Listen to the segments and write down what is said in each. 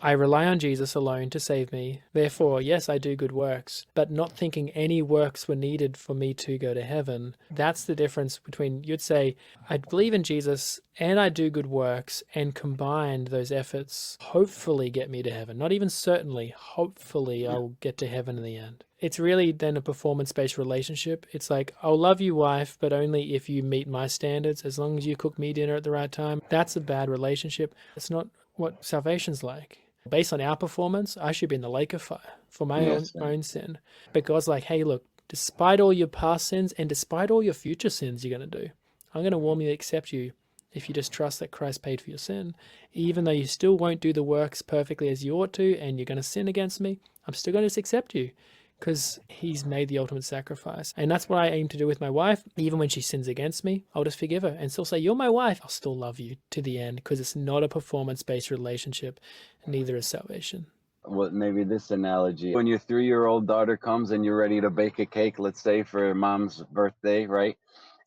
I rely on Jesus alone to save me. Therefore, yes, I do good works, but not thinking any works were needed for me to go to heaven. That's the difference between, you'd say, I believe in Jesus and I do good works, and combined those efforts hopefully get me to heaven. Not even certainly, hopefully Yeah. I'll get to heaven in the end. It's really then a performance-based relationship. It's like, I'll love you, wife, but only if you meet my standards. As long as you cook me dinner at the right time, that's a bad relationship. It's not what salvation's like. Based on our performance, I should be in the lake of fire for my Yes, sir. own sin. But God's like, hey, look, despite all your past sins and despite all your future sins you're going to do, I'm going to warmly accept you if you just trust that Christ paid for your sin. Even though you still won't do the works perfectly as you ought to, and you're going to sin against me, I'm still going to just accept you because he's made the ultimate sacrifice. And that's what I aim to do with my wife. Even when she sins against me, I'll just forgive her and still say, you're my wife. I'll still love you to the end because it's not a performance-based relationship. Neither is salvation. Well, maybe this analogy. When your 3-year-old daughter comes and you're ready to bake a cake, let's say for mom's birthday, right?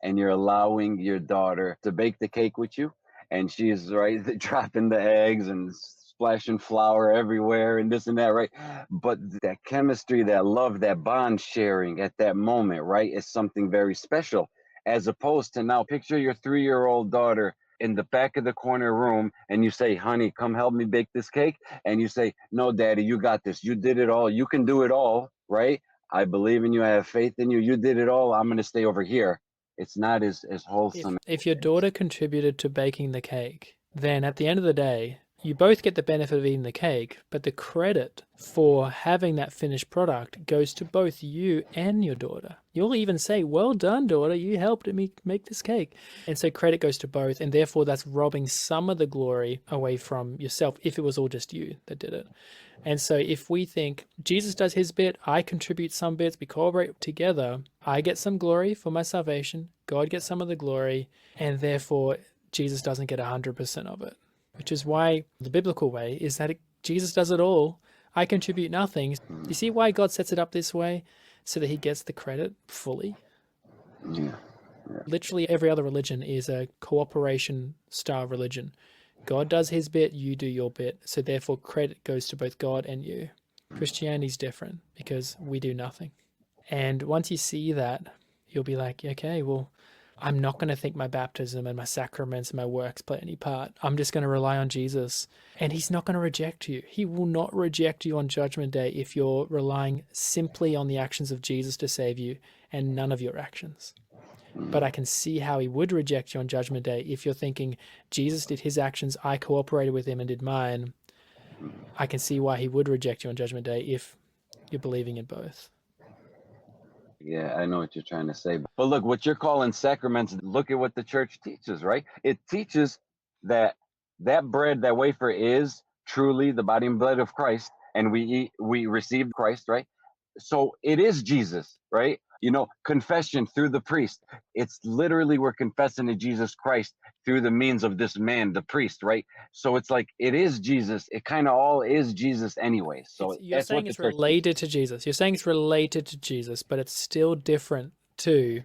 And you're allowing your daughter to bake the cake with you, and she's right dropping the eggs and splashing flour everywhere and this and that, right? But that chemistry, that love, that bond sharing at that moment, right, is something very special. As opposed to now, picture your 3-year-old daughter in the back of the corner room and you say, honey, come help me bake this cake. And you say, no, daddy, you got this. You did it all. You can do it all, right? I believe in you. I have faith in you. You did it all. I'm going to stay over here. It's not as wholesome. If your daughter contributed to baking the cake, then at the end of the day, you both get the benefit of eating the cake, but the credit for having that finished product goes to both you and your daughter. You'll even say, well done, daughter, you helped me make this cake. And so credit goes to both, and therefore that's robbing some of the glory away from yourself if it was all just you that did it. And so if we think Jesus does his bit, I contribute some bits, we cooperate together, I get some glory for my salvation, God gets some of the glory, and therefore Jesus doesn't get 100% of it. Which is why the biblical way is that Jesus does it all. I contribute nothing. You see why God sets it up this way? So that he gets the credit fully. Yeah. Literally every other religion is a cooperation style religion. God does his bit, you do your bit. So therefore credit goes to both God and you. Christianity's different because we do nothing. And once you see that, you'll be like, okay, well, I'm not going to think my baptism and my sacraments and my works play any part. I'm just going to rely on Jesus. And he's not going to reject you. He will not reject you on Judgment Day if you're relying simply on the actions of Jesus to save you and none of your actions. But I can see how he would reject you on Judgment Day if you're thinking, Jesus did his actions, I cooperated with him and did mine. I can see why he would reject you on Judgment Day if you're believing in both. Yeah, I know what you're trying to say. But look, what you're calling sacraments, look at what the church teaches, right? It teaches that that bread, that wafer is truly the body and blood of Christ, and we receive Christ, right? So it is Jesus, right? Confession through the priest. It's literally we're confessing to Jesus Christ through the means of this man, the priest, right? So it's like it is Jesus. It kind of all is Jesus anyway. So You're that's saying what the it's church teaches. related to Jesus. You're saying it's related to Jesus, but it's still different to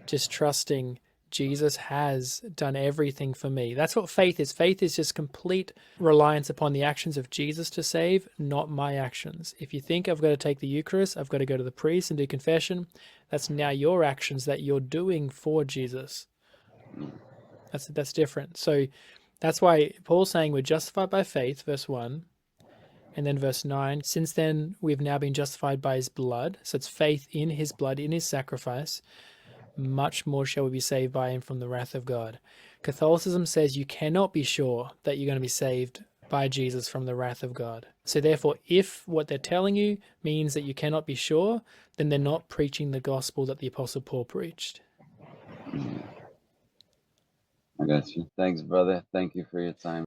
just trusting Jesus has done everything for me. That's what faith is. Faith is just complete reliance upon the actions of Jesus to save, not my actions. If you think I've got to take the Eucharist, I've got to go to the priest and do confession, that's now your actions that you're doing for Jesus. That's different. So that's why Paul's saying we're justified by faith, verse 1. And then verse 9, since then we've now been justified by his blood. So it's faith in his blood, in his sacrifice. Much more shall we be saved by him from the wrath of God. Catholicism says you cannot be sure that you're going to be saved by Jesus from the wrath of God. So therefore, if what they're telling you means that you cannot be sure, then they're not preaching the gospel that the Apostle Paul preached. I got you. Thanks, brother. Thank you for your time.